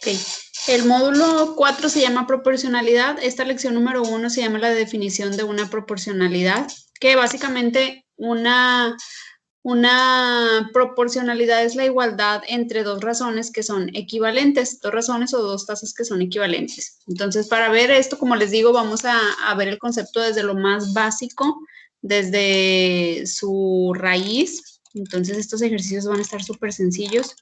Ok. El módulo 4 se llama proporcionalidad. Esta lección número 1 se llama la definición de una proporcionalidad, que básicamente una proporcionalidad es la igualdad entre dos razones que son equivalentes, dos razones o dos tasas que son equivalentes. Entonces, para ver esto, como les digo, vamos a ver el concepto desde lo más básico, desde su raíz. Entonces, estos ejercicios van a estar súper sencillos.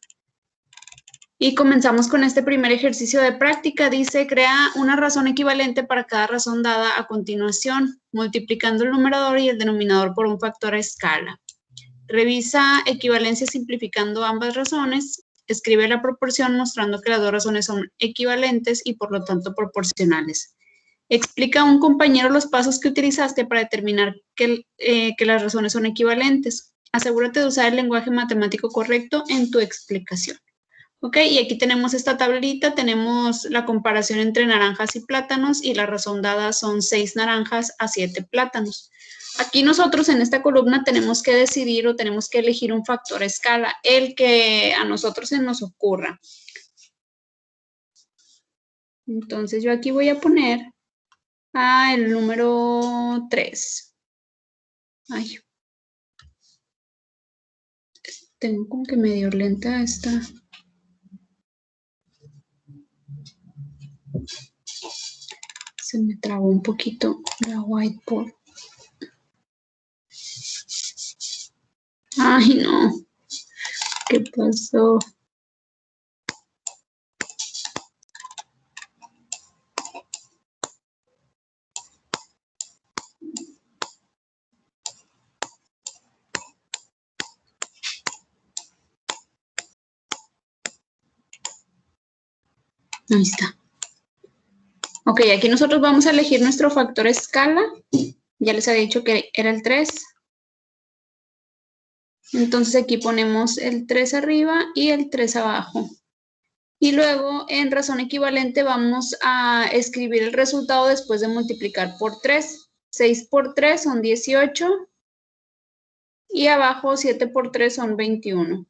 Y comenzamos con este primer ejercicio de práctica. Dice, crea una razón equivalente para cada razón dada a continuación, multiplicando el numerador y el denominador por un factor a escala. Revisa equivalencia simplificando ambas razones. Escribe la proporción mostrando que las dos razones son equivalentes y por lo tanto proporcionales. Explica a un compañero los pasos que utilizaste para determinar que las razones son equivalentes. Asegúrate de usar el lenguaje matemático correcto en tu explicación. Ok, y aquí tenemos esta tablita, tenemos la comparación entre naranjas y plátanos y la razón dada son 6 naranjas a 7 plátanos. Aquí nosotros en esta columna tenemos que decidir o tenemos que elegir un factor a escala, el que a nosotros se nos ocurra. Entonces yo aquí voy a poner el número 3. Ay, tengo como que medio lenta esta. Se me trabó un poquito la whiteboard. Ay, no. ¿Qué pasó? Ahí está. Ok, aquí nosotros vamos a elegir nuestro factor escala. Ya les había dicho que era el 3. Entonces aquí ponemos el 3 arriba y el 3 abajo. Y luego en razón equivalente vamos a escribir el resultado después de multiplicar por 3. 6 por 3 son 18. Y abajo 7 por 3 son 21.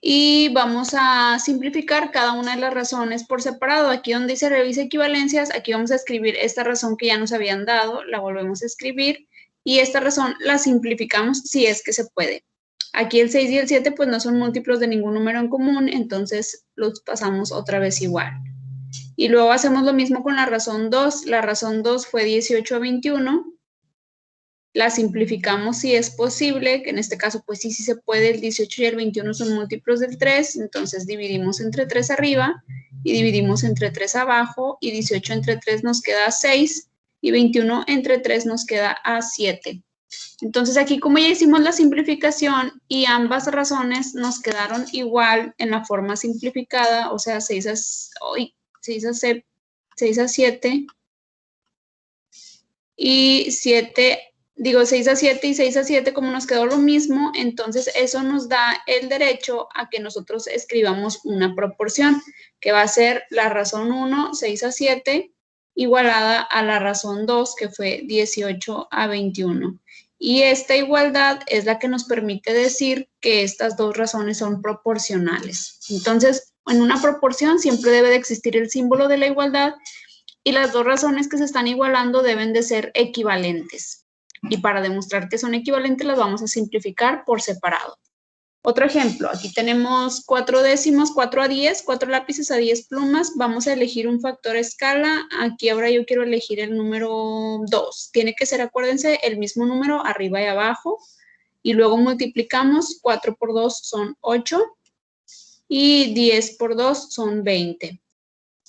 Y vamos a simplificar cada una de las razones por separado. Aquí donde dice revisa equivalencias, aquí vamos a escribir esta razón que ya nos habían dado, la volvemos a escribir, y esta razón la simplificamos si es que se puede. Aquí el 6 y el 7 pues no son múltiplos de ningún número en común, entonces los pasamos otra vez igual. Y luego hacemos lo mismo con la razón 2. La razón 2 fue 18 a 21. La simplificamos si es posible, que en este caso pues sí se puede, el 18 y el 21 son múltiplos del 3, entonces dividimos entre 3 arriba y dividimos entre 3 abajo, y 18 entre 3 nos queda 6 y 21 entre 3 nos queda a 7. Entonces aquí como ya hicimos la simplificación y ambas razones nos quedaron igual en la forma simplificada, o sea 6 a 7 y 6 a 7 y 6 a 7, como nos quedó lo mismo, entonces eso nos da el derecho a que nosotros escribamos una proporción, que va a ser la razón 1, 6 a 7, igualada a la razón 2, que fue 18 a 21. Y esta igualdad es la que nos permite decir que estas dos razones son proporcionales. Entonces, en una proporción siempre debe de existir el símbolo de la igualdad, y las dos razones que se están igualando deben de ser equivalentes. Y para demostrar que son equivalentes las vamos a simplificar por separado. Otro ejemplo, aquí tenemos 4 décimos, 4 a 10, 4 lápices a 10 plumas. Vamos a elegir un factor a escala. Aquí ahora yo quiero elegir el número 2. Tiene que ser, acuérdense, el mismo número arriba y abajo. Y luego multiplicamos, 4 por 2 son 8 y 10 por 2 son 20.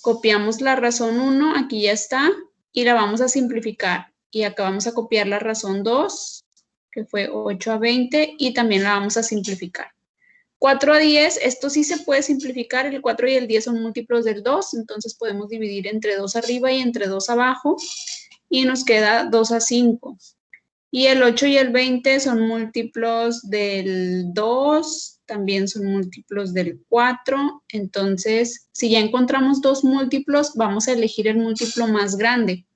Copiamos la razón 1, aquí ya está, y la vamos a simplificar. Y acá vamos a copiar la razón 2, que fue 8 a 20, y también la vamos a simplificar. 4 a 10, esto sí se puede simplificar, el 4 y el 10 son múltiplos del 2, entonces podemos dividir entre 2 arriba y entre 2 abajo, y nos queda 2 a 5. Y el 8 y el 20 son múltiplos del 2, también son múltiplos del 4. Entonces, si ya encontramos dos múltiplos, vamos a elegir el múltiplo más grande,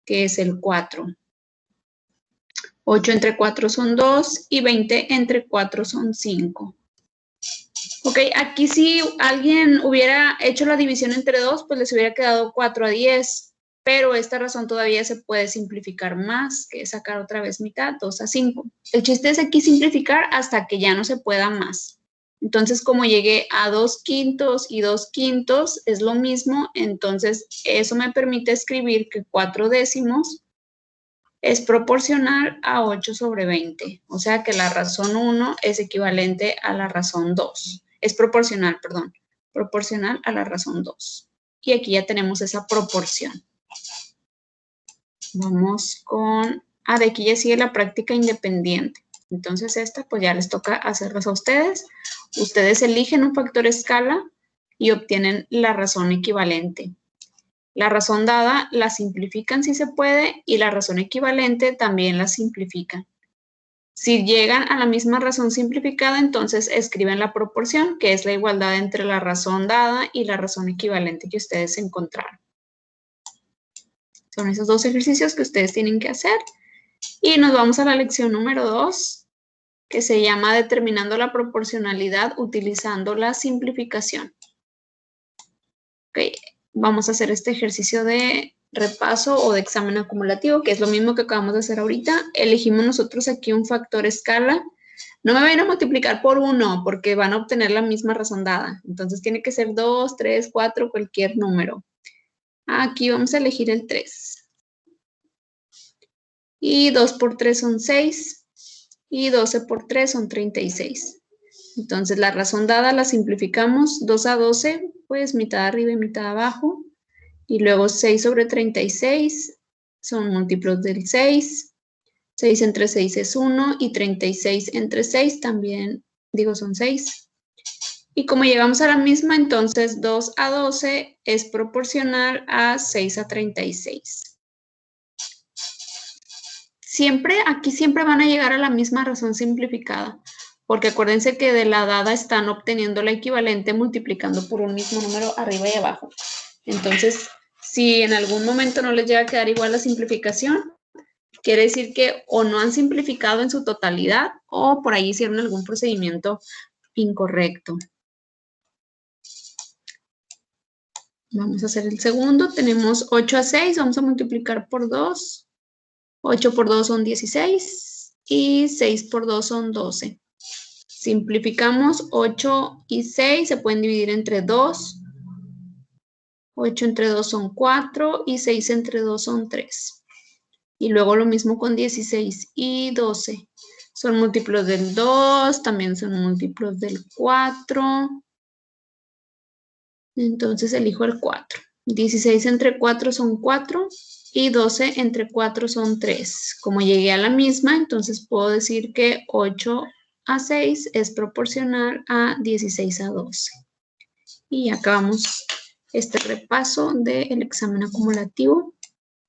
que es el 4. 8 entre 4 son 2 y 20 entre 4 son 5. Ok, aquí si alguien hubiera hecho la división entre 2, pues les hubiera quedado 4 a 10, pero esta razón todavía se puede simplificar más, que es sacar otra vez mitad, 2 a 5. El chiste es aquí simplificar hasta que ya no se pueda más. Entonces, como llegué a 2/5 y 2/5 es lo mismo, entonces eso me permite escribir que 4 décimos es proporcional a 8/20. O sea que la razón 1 es equivalente a la razón 2. Es proporcional, perdón. Proporcional a la razón 2. Y aquí ya tenemos esa proporción. Vamos con... de aquí ya sigue la práctica independiente. Entonces esta pues ya les toca hacerlas a ustedes. Ustedes eligen un factor escala y obtienen la razón equivalente. La razón dada la simplifican si se puede y la razón equivalente también la simplifican. Si llegan a la misma razón simplificada, entonces escriben la proporción, que es la igualdad entre la razón dada y la razón equivalente que ustedes encontraron. Son esos dos ejercicios que ustedes tienen que hacer. Y nos vamos a la lección número 2, que se llama Determinando la proporcionalidad utilizando la simplificación. Ok, vamos a hacer este ejercicio de repaso o de examen acumulativo, que es lo mismo que acabamos de hacer ahorita. Elegimos nosotros aquí un factor escala. No me vayan a multiplicar por 1 porque van a obtener la misma razón dada. Entonces tiene que ser 2, 3, 4, cualquier número. Aquí vamos a elegir el 3. Y 2 por 3 son 6. Y 12 por 3 son 36. Entonces la razón dada la simplificamos. 2 a 12, pues mitad arriba y mitad abajo. Y luego 6/36 son múltiplos del 6. 6 entre 6 es 1 y 36 entre 6 también, son 6. Y como llegamos a la misma, entonces 2 a 12 es proporcional a 6 a 36. Aquí siempre van a llegar a la misma razón simplificada, porque acuérdense que de la dada están obteniendo la equivalente multiplicando por un mismo número arriba y abajo. Entonces, si en algún momento no les llega a quedar igual la simplificación, quiere decir que o no han simplificado en su totalidad o por ahí hicieron algún procedimiento incorrecto. Vamos a hacer el segundo. Tenemos 8 a 6. Vamos a multiplicar por 2. 8 por 2 son 16 y 6 por 2 son 12. Simplificamos 8 y 6. Se pueden dividir entre 2. 8 entre 2 son 4 y 6 entre 2 son 3. Y luego lo mismo con 16 y 12. Son múltiplos del 2, también son múltiplos del 4. Entonces elijo el 4. 16 entre 4 son 4 y 12 entre 4 son 3. Como llegué a la misma, entonces puedo decir que 8 a 6 es proporcional a 16 a 12. Y acabamos este repaso del examen acumulativo.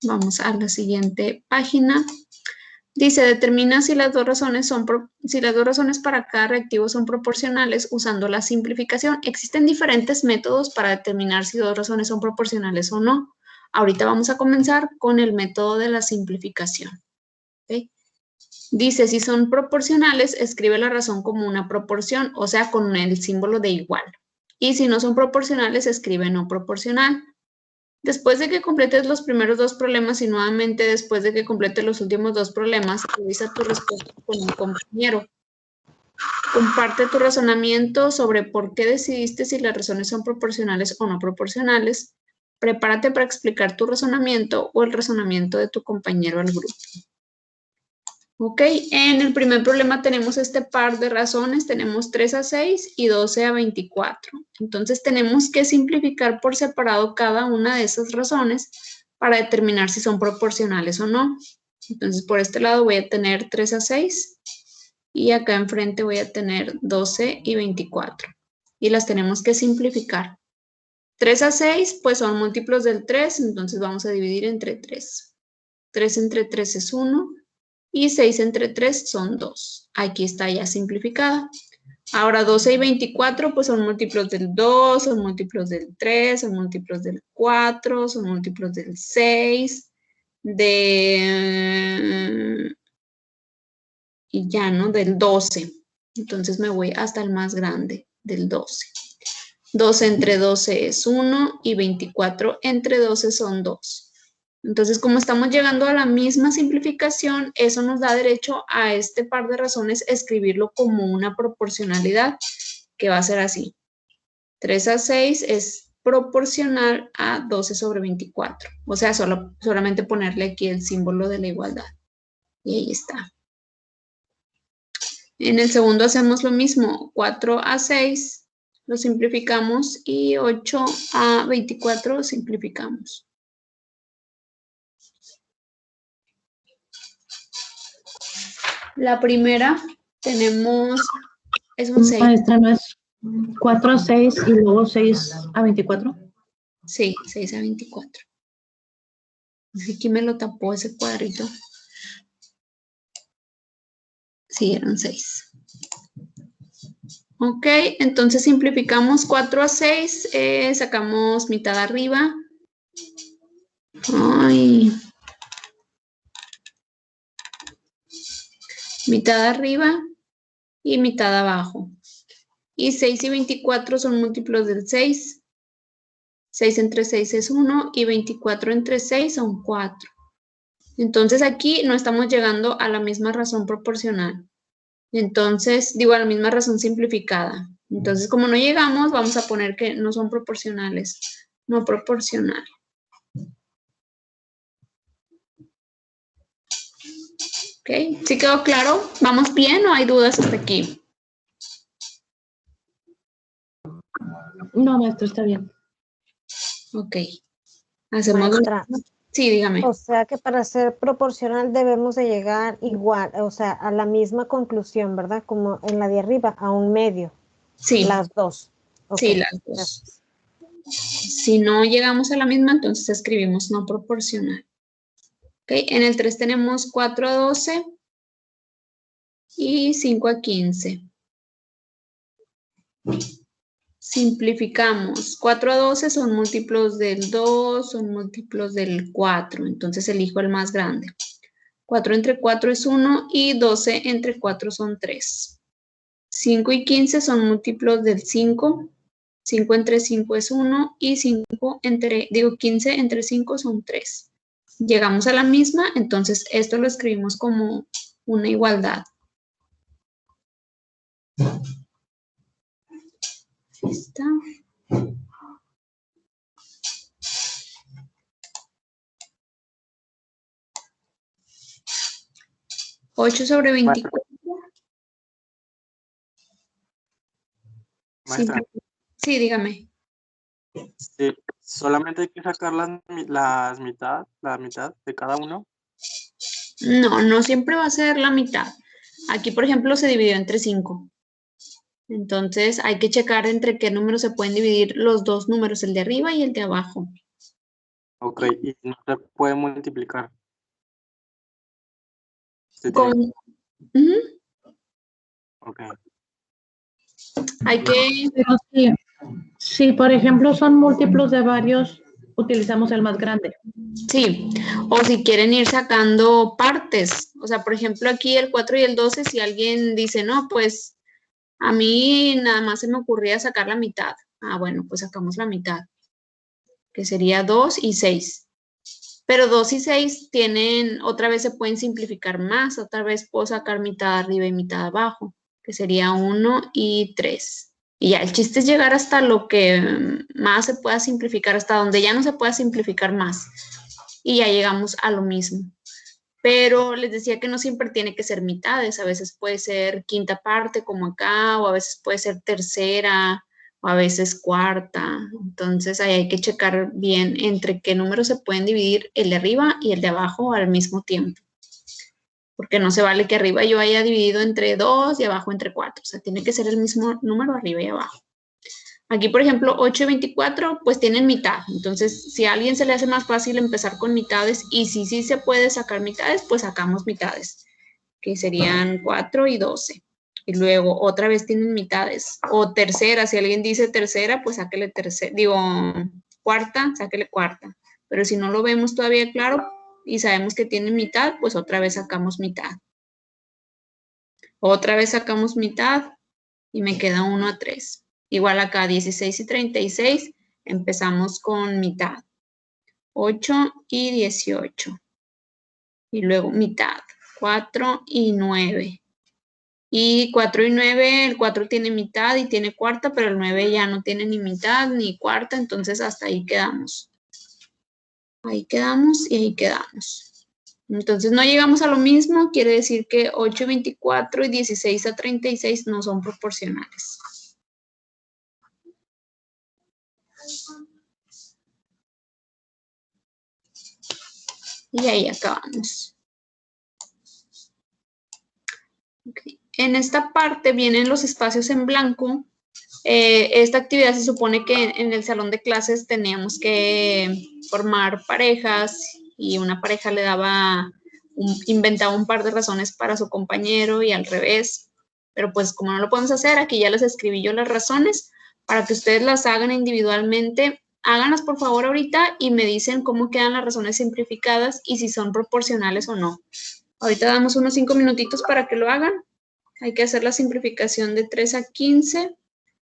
Vamos a la siguiente página. Dice, determina si las dos razones para cada reactivo son proporcionales usando la simplificación. Existen diferentes métodos para determinar si dos razones son proporcionales o no. Ahorita vamos a comenzar con el método de la simplificación. ¿Okay? Dice, si son proporcionales, escribe la razón como una proporción, o sea, con el símbolo de igual. Y si no son proporcionales, escribe no proporcional. Después de que completes los primeros dos problemas y nuevamente después de que completes los últimos dos problemas, revisa tu respuesta con un compañero. Comparte tu razonamiento sobre por qué decidiste si las razones son proporcionales o no proporcionales. Prepárate para explicar tu razonamiento o el razonamiento de tu compañero al grupo. Ok, en el primer problema tenemos este par de razones, tenemos 3 a 6 y 12 a 24. Entonces tenemos que simplificar por separado cada una de esas razones para determinar si son proporcionales o no. Entonces por este lado voy a tener 3 a 6 y acá enfrente voy a tener 12 y 24. Y las tenemos que simplificar. 3 a 6 pues son múltiplos del 3, entonces vamos a dividir entre 3. 3 entre 3 es 1. Y 6 entre 3 son 2. Aquí está ya simplificada. Ahora 12 y 24 pues son múltiplos del 2, son múltiplos del 3, son múltiplos del 4, son múltiplos del 6, y ya, ¿no? Del 12. Entonces me voy hasta el más grande. del 12. 12 entre 12 es 1 y 24 entre 12 son 2. Entonces, como estamos llegando a la misma simplificación, eso nos da derecho a este par de razones escribirlo como una proporcionalidad, que va a ser así. 3 a 6 es proporcional a 12 sobre 24. O sea, solamente ponerle aquí el símbolo de la igualdad. Y ahí está. En el segundo hacemos lo mismo. 4 a 6 lo simplificamos y 8 a 24 lo simplificamos. La primera tenemos, es un 6. Maestra, ¿no es 4 a 6 y luego 6 a 24? Sí, 6 a 24. Aquí me lo tapó ese cuadrito. Sí, eran 6. Ok, entonces simplificamos 4 a 6, sacamos mitad arriba. Ay. Mitad arriba y mitad abajo. Y 6 y 24 son múltiplos del 6. 6 entre 6 es 1 y 24 entre 6 son 4. Entonces aquí no estamos llegando a la misma razón proporcional. Entonces, digo, a la misma razón simplificada. Entonces, como no llegamos, vamos a poner que no son proporcionales. No proporcional. ¿Ok? ¿Sí quedó claro? ¿Vamos bien o hay dudas hasta aquí? No, maestro, está bien. Ok. Hacemos... Maestra, Sí, dígame. o sea que para ser proporcional debemos de llegar igual, o sea, a la misma conclusión, ¿verdad? Como en la de arriba, a un medio. Sí. Las dos. Sí, Ok, las dos. gracias. Si no llegamos a la misma, entonces escribimos no proporcional. ¿Ok? En el 3 tenemos 4 a 12 y 5 a 15. Simplificamos. 4 a 12 son múltiplos del 2, son múltiplos del 4. Entonces elijo el más grande. 4 entre 4 es 1 y 12 entre 4 son 3. 5 y 15 son múltiplos del 5. 5 entre 5 es 1 y 15 entre 5 son 3. Llegamos a la misma, entonces esto lo escribimos como una igualdad. Ahí está. ¿8 sobre 24? Maestra, Sí, dígame. sí, solamente hay que sacar la mitad de cada uno. No, no siempre va a ser la mitad. Aquí, por ejemplo, se dividió entre 5. Entonces, hay que checar entre qué números se pueden dividir los dos números, el de arriba y el de abajo. Ok, y no se puede multiplicar. Se Con... tiene- Ujú. Ok, Hay que... Pero sí, si, por ejemplo, son múltiplos de varios, utilizamos el más grande. Sí, o si quieren ir sacando partes. O sea, por ejemplo, aquí el 4 y el 12, si alguien dice, no, pues a mí nada más se me ocurría sacar la mitad. Ah, bueno, pues sacamos la mitad, que sería 2 y 6. Pero 2 y 6 tienen, otra vez se pueden simplificar más, otra vez puedo sacar mitad arriba y mitad abajo, que sería 1 y 3. Y ya, el chiste es llegar hasta lo que más se pueda simplificar, hasta donde ya no se pueda simplificar más. Y ya llegamos a lo mismo. Pero les decía que no siempre tiene que ser mitades, a veces puede ser quinta parte como acá, o a veces puede ser tercera, o a veces cuarta. Entonces ahí hay que checar bien entre qué números se pueden dividir el de arriba y el de abajo al mismo tiempo. Porque no se vale que arriba yo haya dividido entre 2 y abajo entre 4. O sea, tiene que ser el mismo número arriba y abajo. Aquí, por ejemplo, 8 y 24, pues tienen mitad. Entonces, si a alguien se le hace más fácil empezar con mitades y si sí se puede sacar mitades, pues sacamos mitades, que serían 4 y 12. Y luego otra vez tienen mitades. O tercera, si alguien dice tercera, pues sáquele tercera. Digo, cuarta, sáquele cuarta. Pero si no lo vemos todavía claro y sabemos que tienen mitad, pues otra vez sacamos mitad. Otra vez sacamos mitad y me queda 1 a 3. Igual acá 16 y 36, empezamos con mitad. 8 y 18. Y luego mitad. 4 y 9. Y 4 y 9, el 4 tiene mitad y tiene cuarta, pero el 9 ya no tiene ni mitad ni cuarta, entonces hasta ahí quedamos. Ahí quedamos y ahí quedamos. Entonces no llegamos a lo mismo, quiere decir que 8 y 24 y 16 a 36 no son proporcionales. Y ahí acabamos. Okay. En esta parte vienen los espacios en blanco. Esta actividad se supone que en el salón de clases teníamos que formar parejas y una pareja le daba, inventaba un par de razones para su compañero y al revés. Pero pues como no lo podemos hacer, aquí ya les escribí yo las razones para que ustedes las hagan individualmente. Háganlas por favor ahorita y me dicen cómo quedan las razones simplificadas y si son proporcionales o no. Ahorita damos unos 5 minutitos para que lo hagan. Hay que hacer la simplificación de 3 a 15,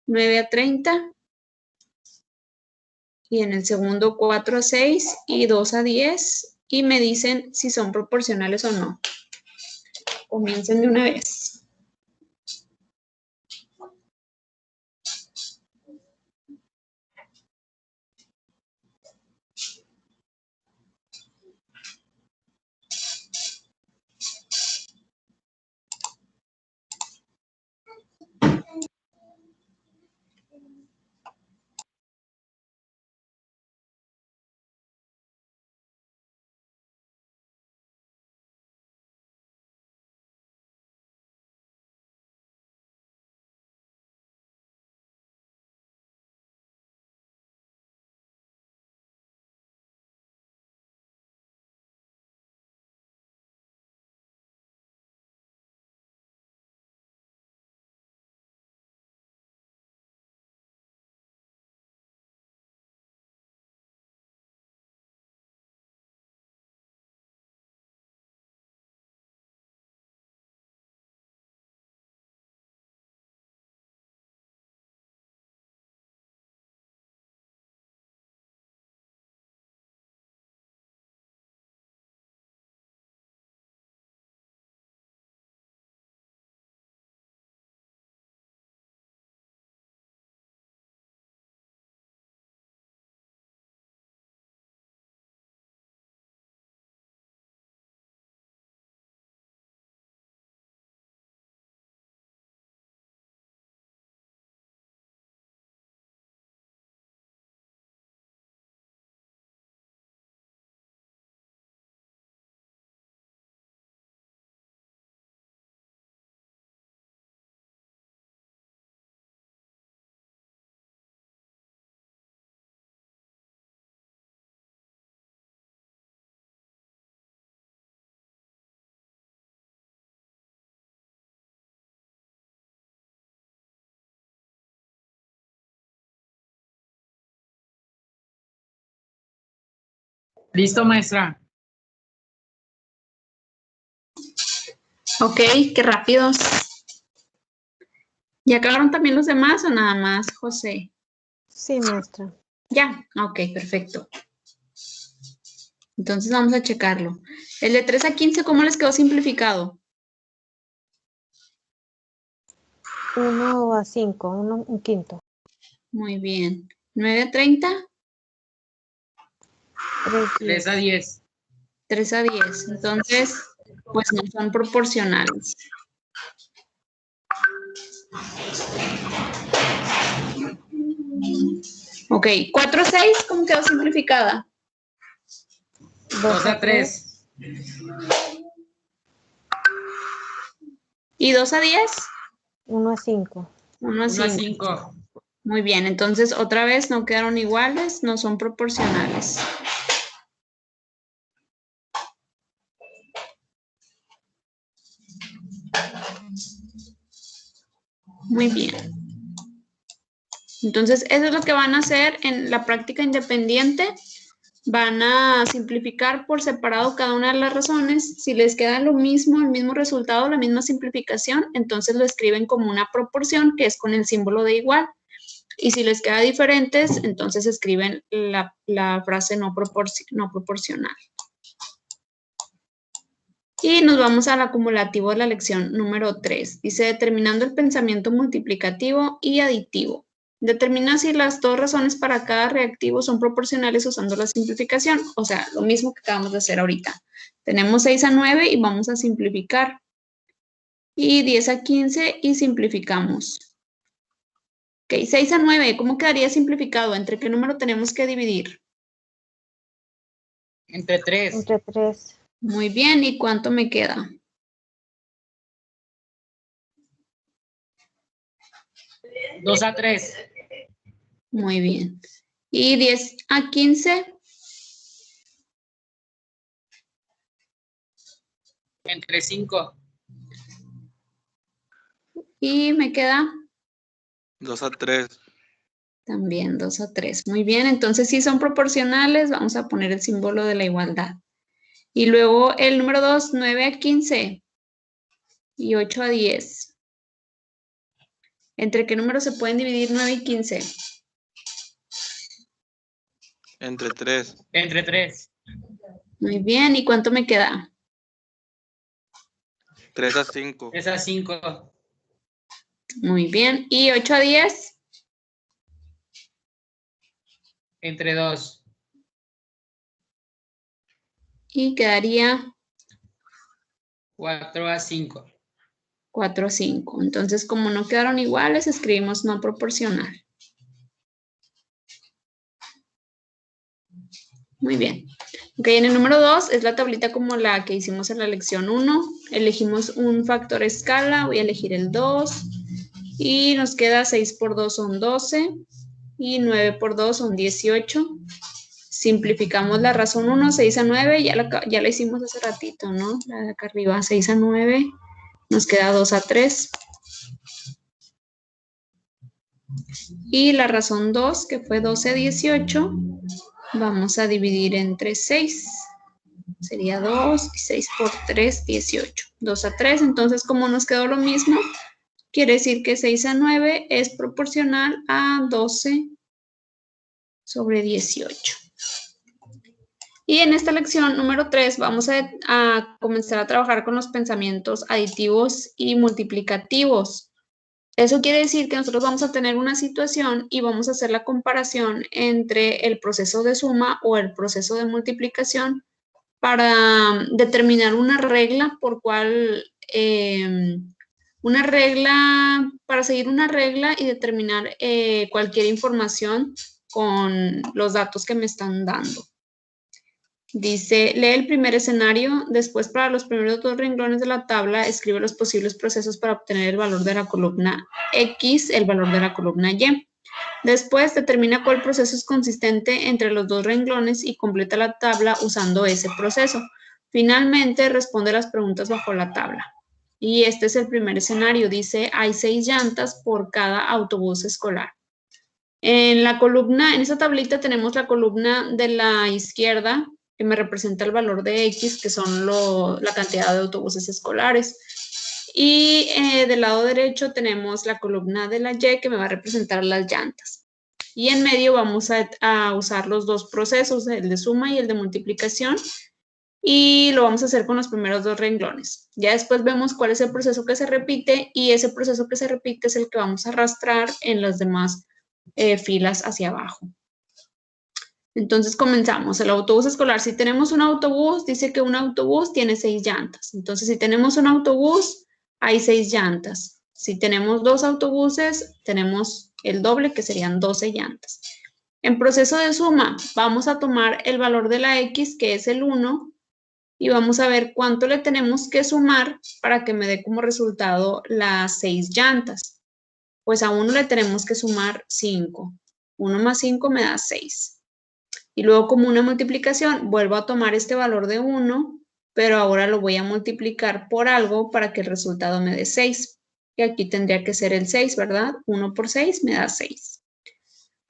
9 a 30. Y en el segundo 4 a 6 y 2 a 10. Y me dicen si son proporcionales o no. Comiencen de una vez. Listo, maestra. Ok, qué rápidos. ¿Ya acabaron también los demás o nada más, José? Sí, maestra. Ya, ok, perfecto. Entonces vamos a checarlo. El de 3 a 15, ¿cómo les quedó simplificado? 1 a 5, un quinto. Muy bien. 9 a 30. 3 a 10. 3 a 10. Entonces, pues no son proporcionales. Ok, 4 a 6, ¿cómo quedó simplificada? 2 a 3. ¿Y 2 a 10? 1 a 5. 1 a 1 a 5. 5. Muy bien, entonces otra vez no quedaron iguales, no son proporcionales. Muy bien. Entonces, eso es lo que van a hacer en la práctica independiente. Van a simplificar por separado cada una de las razones. Si les queda lo mismo, el mismo resultado, la misma simplificación, entonces lo escriben como una proporción, que es con el símbolo de igual. Y si les queda diferentes, entonces escriben la frase no proporcional. Y nos vamos al acumulativo de la lección número 3. Dice, determinando el pensamiento multiplicativo y aditivo. Determina si las dos razones para cada reactivo son proporcionales usando la simplificación. O sea, lo mismo que acabamos de hacer ahorita. Tenemos 6 a 9 y vamos a simplificar. Y 10 a 15 y simplificamos. Ok, 6 a 9, ¿cómo quedaría simplificado? ¿Entre qué número tenemos que dividir? Entre 3. Entre 3. Muy bien, ¿y cuánto me queda? 2 a 3. Muy bien. ¿Y 10 a 15? Entre 5. ¿Y me queda? 2 a 3. También 2 a 3. Muy bien, entonces si son proporcionales, vamos a poner el símbolo de la igualdad. Y luego el número 2, 9 a 15 y 8 a 10. ¿Entre qué números se pueden dividir 9 y 15? Entre 3. Entre 3. Muy bien, ¿y cuánto me queda? 3 a 5. 3 a 5. Muy bien, ¿y 8 a 10? Entre 2. Y quedaría 4 a 5. 4 a 5. Entonces, como no quedaron iguales, escribimos no proporcional. Muy bien. Ok, en el número 2 es la tablita como la que hicimos en la lección 1. Elegimos un factor escala, voy a elegir el 2. Y nos queda 6 por 2 son 12. Y 9 por 2 son 18. Simplificamos la razón 1, 6 a 9, ya la hicimos hace ratito, ¿no? La de acá arriba, 6 a 9, nos queda 2 a 3. Y la razón 2, que fue 12 a 18, vamos a dividir entre 6. Sería 2 y 6 por 3, 18. 2 a 3, entonces como nos quedó lo mismo, quiere decir que 6 a 9 es proporcional a 12 sobre 18. Y en esta lección número 3 vamos a comenzar a trabajar con los pensamientos aditivos y multiplicativos. Eso quiere decir que nosotros vamos a tener una situación y vamos a hacer la comparación entre el proceso de suma o el proceso de multiplicación para determinar una regla por cual, para seguir una regla y determinar cualquier información con los datos que me están dando. Dice, lee el primer escenario, después para los primeros dos renglones de la tabla, escribe los posibles procesos para obtener el valor de la columna X, el valor de la columna Y. Después, determina cuál proceso es consistente entre los dos renglones y completa la tabla usando ese proceso. Finalmente, responde las preguntas bajo la tabla. Y este es el primer escenario. Dice, hay 6 llantas por cada autobús escolar. En la columna, en esta tablita tenemos la columna de la izquierda, que me representa el valor de X, que son la cantidad de autobuses escolares. Y del lado derecho tenemos la columna de la Y, que me va a representar las llantas. Y en medio vamos a usar los dos procesos, el de suma y el de multiplicación. Y lo vamos a hacer con los primeros dos renglones. Ya después vemos cuál es el proceso que se repite, y ese proceso que se repite es el que vamos a arrastrar en las demás filas hacia abajo. Entonces comenzamos. El autobús escolar. Si tenemos un autobús, dice que un autobús tiene 6 llantas. Entonces, si tenemos un autobús, hay 6 llantas. Si tenemos 2 autobuses, tenemos el doble, que serían 12 llantas. En proceso de suma, vamos a tomar el valor de la X, que es el 1, y vamos a ver cuánto le tenemos que sumar para que me dé como resultado las 6 llantas. Pues a 1 le tenemos que sumar 5. 1 más 5 me da 6. Y luego, como una multiplicación, vuelvo a tomar este valor de 1, pero ahora lo voy a multiplicar por algo para que el resultado me dé 6. Y aquí tendría que ser el 6, ¿verdad? 1 por 6 me da 6.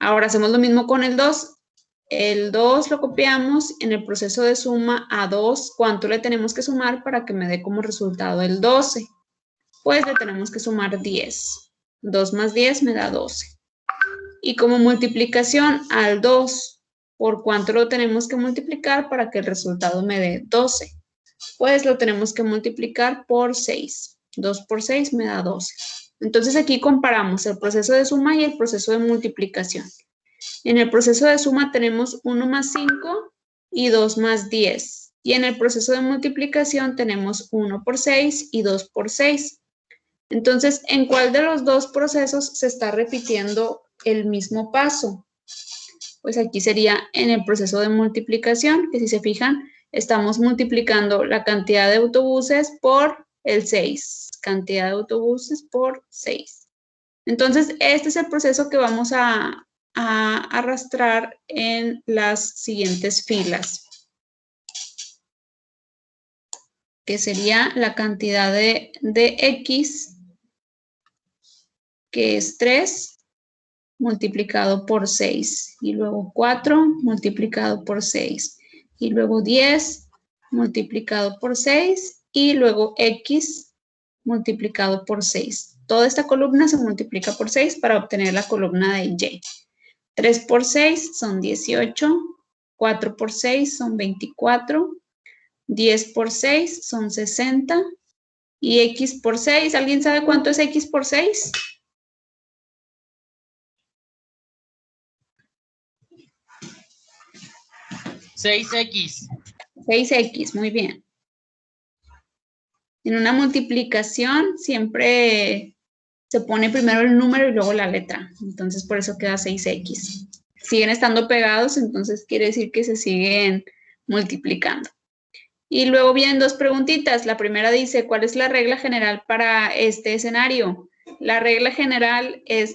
Ahora hacemos lo mismo con el 2. El 2 lo copiamos en el proceso de suma a 2. ¿Cuánto le tenemos que sumar para que me dé como resultado el 12? Pues le tenemos que sumar 10. 2 más 10 me da 12. Y como multiplicación al 2, ¿por cuánto lo tenemos que multiplicar para que el resultado me dé 12? Pues lo tenemos que multiplicar por 6. 2 por 6 me da 12. Entonces aquí comparamos el proceso de suma y el proceso de multiplicación. En el proceso de suma tenemos 1 más 5 y 2 más 10. Y en el proceso de multiplicación tenemos 1 por 6 y 2 por 6. Entonces, ¿en cuál de los dos procesos se está repitiendo el mismo paso? Pues aquí sería en el proceso de multiplicación, que si se fijan, estamos multiplicando la cantidad de autobuses por el 6. Cantidad de autobuses por 6. Entonces, este es el proceso que vamos a arrastrar en las siguientes filas, que sería la cantidad de X, que es 3, multiplicado por 6, y luego 4 multiplicado por 6, y luego 10 multiplicado por 6, y luego X multiplicado por 6. Toda esta columna se multiplica por 6 para obtener la columna de Y. 3 por 6 son 18, 4 por 6 son 24, 10 por 6 son 60, y X por 6, ¿alguien sabe cuánto es X por 6? 6X. 6X, muy bien. En una multiplicación siempre se pone primero el número y luego la letra. Entonces, por eso queda 6X. Siguen estando pegados, entonces quiere decir que se siguen multiplicando. Y luego vienen dos preguntitas. La primera dice, ¿cuál es la regla general para este escenario? La regla general es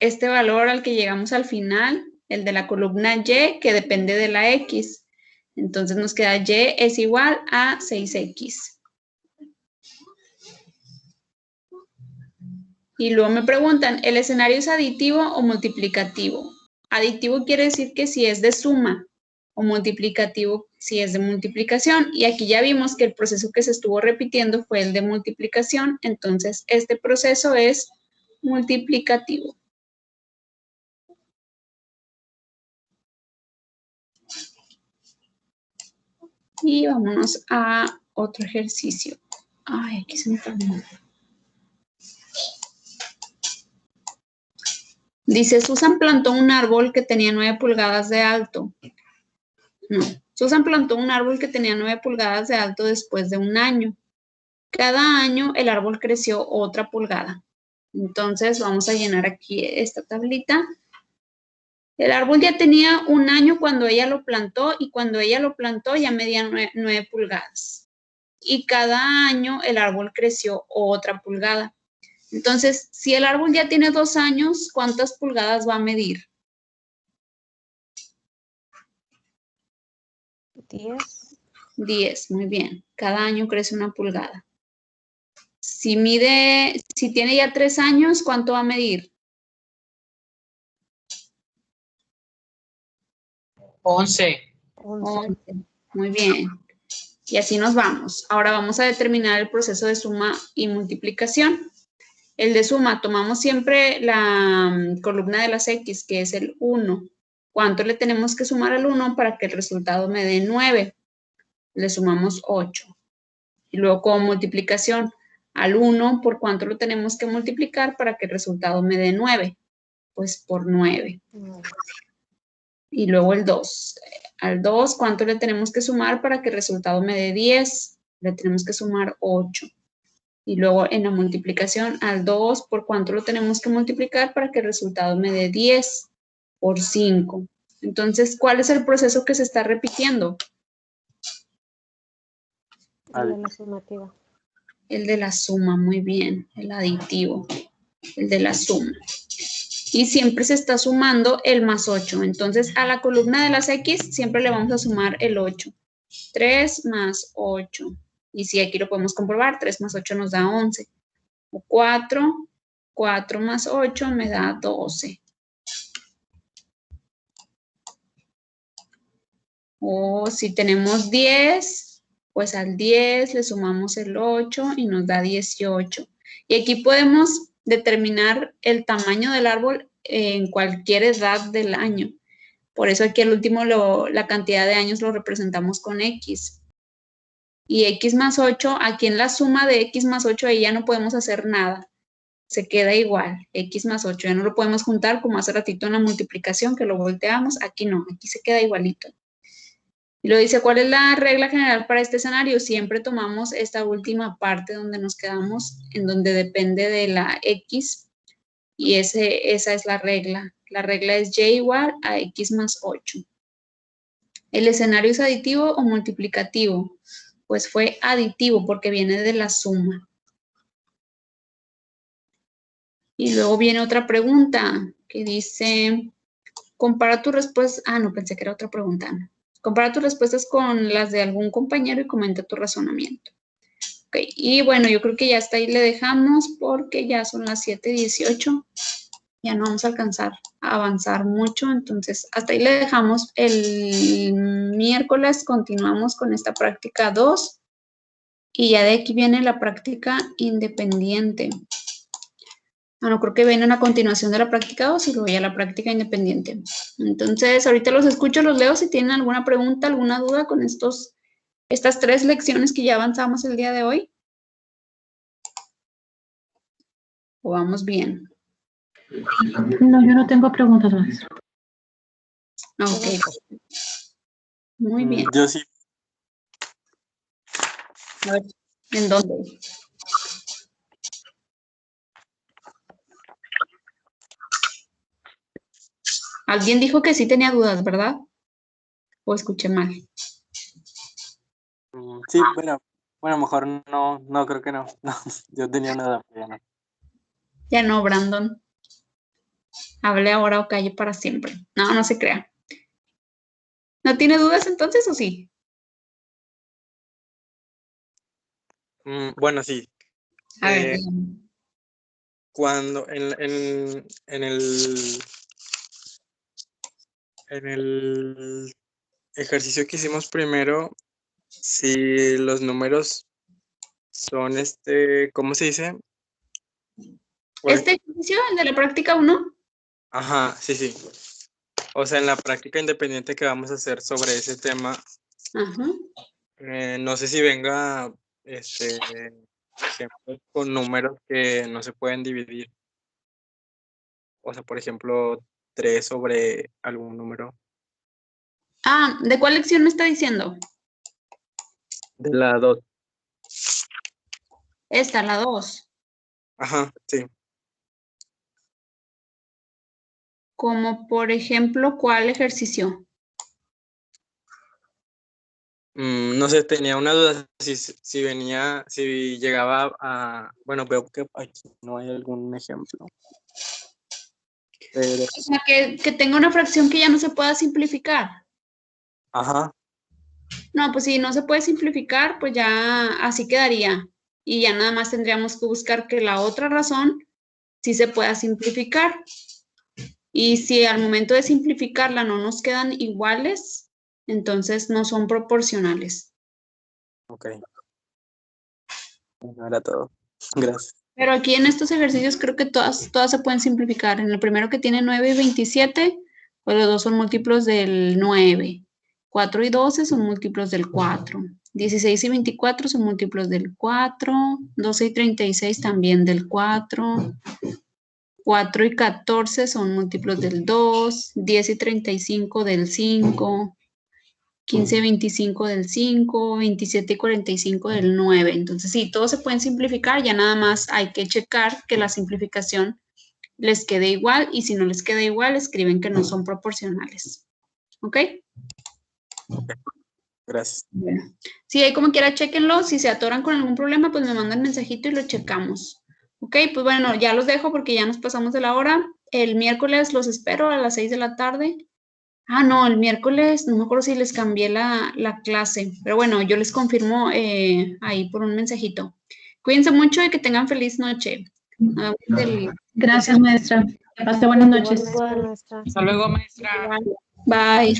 este valor al que llegamos al final, el de la columna Y, que depende de la X. Entonces nos queda Y es igual a 6X. Y luego me preguntan, ¿el escenario es aditivo o multiplicativo? Aditivo quiere decir que si es de suma, o multiplicativo si es de multiplicación. Y aquí ya vimos que el proceso que se estuvo repitiendo fue el de multiplicación. Entonces, este proceso es multiplicativo. Y vámonos a otro ejercicio. Ay, aquí se me terminó. Dice, Susan plantó un árbol que tenía 9 pulgadas de alto. No, Susan plantó un árbol que tenía 9 pulgadas de alto después de un año. Cada año el árbol creció otra pulgada. Entonces vamos a llenar aquí esta tablita. El árbol ya tenía un año cuando ella lo plantó y cuando ella lo plantó ya medía 9 pulgadas. Y cada año el árbol creció otra pulgada. Entonces, si el árbol ya tiene 2 años, ¿cuántas pulgadas va a medir? 10. 10, muy bien. Cada año crece una pulgada. Si tiene ya 3 años, ¿cuánto va a medir? 11. 11. Muy bien. Y así nos vamos. Ahora vamos a determinar el proceso de suma y multiplicación. El de suma, tomamos siempre la columna de las X, que es el 1. ¿Cuánto le tenemos que sumar al 1 para que el resultado me dé 9? Le sumamos 8. Y luego como multiplicación, al 1, ¿por cuánto lo tenemos que multiplicar para que el resultado me dé 9? Pues por 9. Y luego el 2. Al 2, ¿cuánto le tenemos que sumar para que el resultado me dé 10? Le tenemos que sumar 8. Y luego en la multiplicación al 2, ¿por cuánto lo tenemos que multiplicar para que el resultado me dé 10? Por 5. Entonces, ¿cuál es el proceso que se está repitiendo? El de la sumativa. El de la suma, muy bien. El aditivo. El de la suma. Y siempre se está sumando el más 8. Entonces, a la columna de las X siempre le vamos a sumar el 8. 3 más 8. Y si aquí lo podemos comprobar, 3 más 8 nos da 11. 4, 4 más 8 me da 12. O si tenemos 10, pues al 10 le sumamos el 8 y nos da 18. Y aquí podemos determinar el tamaño del árbol en cualquier edad del año. Por eso aquí al último la cantidad de años lo representamos con X. Y X más 8, aquí en la suma de X más 8, ahí ya no podemos hacer nada. Se queda igual, X más 8. Ya no lo podemos juntar como hace ratito en la multiplicación, que lo volteamos. Aquí no, aquí se queda igualito. Y lo dice, ¿cuál es la regla general para este escenario? Siempre tomamos esta última parte donde nos quedamos, en donde depende de la X. Y esa es la regla. La regla es Y igual a X más 8. ¿El escenario es aditivo o multiplicativo? Pues fue aditivo porque viene de la suma. Y luego viene otra pregunta que dice, compara tus respuestas. Ah, no, pensé que era otra pregunta. Compara tus respuestas con las de algún compañero y comenta tu razonamiento. Ok, y bueno, yo creo que ya hasta ahí le dejamos porque ya son las 7:18. Ya no vamos a alcanzar a avanzar mucho, entonces hasta ahí le dejamos. El miércoles continuamos con esta práctica 2 y ya de aquí viene la práctica independiente. Bueno, creo que viene una continuación de la práctica 2 y luego ya la práctica independiente. Entonces, ahorita los escucho, los leo si tienen alguna pregunta, alguna duda con estas 3 lecciones que ya avanzamos el día de hoy. ¿O vamos bien? No, yo no tengo preguntas, maestro. Ok. Muy bien. Yo sí. A ver, ¿en dónde? Alguien dijo que sí tenía dudas, ¿verdad? ¿O escuché mal? Sí, bueno, mejor no creo que no. No, yo tenía una duda, pero ya no. Ya no, Brandon. Hable ahora o calle para siempre. No, no se crea. ¿No tiene dudas entonces o sí? Bueno, sí. A ver, dígame. Cuando en el ejercicio que hicimos primero, si los números son ¿cómo se dice? ¿Este ejercicio, el de la práctica 1? Ajá, sí. O sea, en la práctica independiente que vamos a hacer sobre ese tema, Ajá. no sé si venga ejemplos con números que no se pueden dividir. O sea, por ejemplo, 3 sobre algún número. Ah, ¿de cuál lección me está diciendo? De la 2. Esta, la 2. Ajá, sí. Como por ejemplo, ¿cuál ejercicio? No sé, tenía una duda si llegaba a... Bueno, veo que aquí no hay algún ejemplo. Pero, O sea, que tenga una fracción que ya no se pueda simplificar. ajá, No, pues si no se puede simplificar, pues ya así quedaría. Y ya nada más tendríamos que buscar que la otra razón sí se pueda simplificar. Y si al momento de simplificarla no nos quedan iguales, entonces no son proporcionales. ok. Bueno, era todo. Gracias. Pero aquí en estos ejercicios creo que todas se pueden simplificar. En el primero que tiene 9 y 27, pues los dos son múltiplos del 9. 4 y 12 son múltiplos del 4. 16 y 24 son múltiplos del 4. 12 y 36 también del 4. 4 y 14 son múltiplos del 2. 10 y 35 del 5. 15 y 25 del 5, 27 y 45 del 9. Entonces, sí, todos se pueden simplificar, ya nada más hay que checar que la simplificación les quede igual y si no les queda igual, escriben que no son proporcionales. ¿Ok? Gracias. Bueno, si hay como quiera, chéquenlo. Si se atoran con algún problema, pues me mandan mensajito y lo checamos. Ok, pues bueno, ya los dejo porque ya nos pasamos de la hora. El miércoles los espero a las 6 de la tarde. Ah, no, el miércoles, no me acuerdo si les cambié la clase, pero bueno, yo les confirmo ahí por un mensajito. Cuídense mucho y que tengan feliz noche. Gracias, maestra. Que pase buenas noches. Igual, maestra. Hasta luego, maestra. Bye.